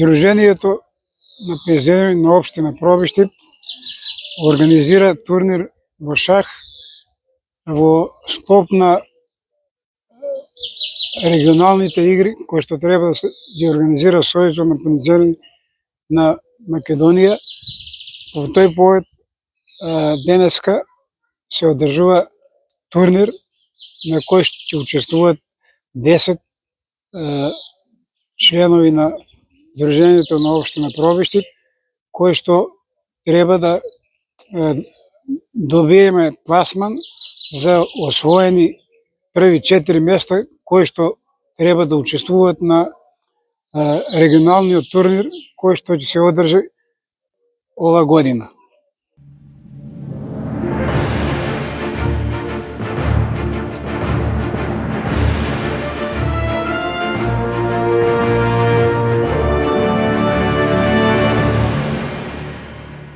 Сдруженијето на пензионери на општина Пробиштип организира турнир во шах во склоп на регионалните игри кои што треба да се ги организира Сојузот на пензионери на Македонија. Во тој повод денеска се одржува турнир на кој што ќе учествуваат 10 членови на Сдруженијето на општина Пробиштип, кои што треба да добиеме пласман за освоени први 4 места кои што треба да учествуваат на регионалниот турнир кој што ќе се одржи ова година.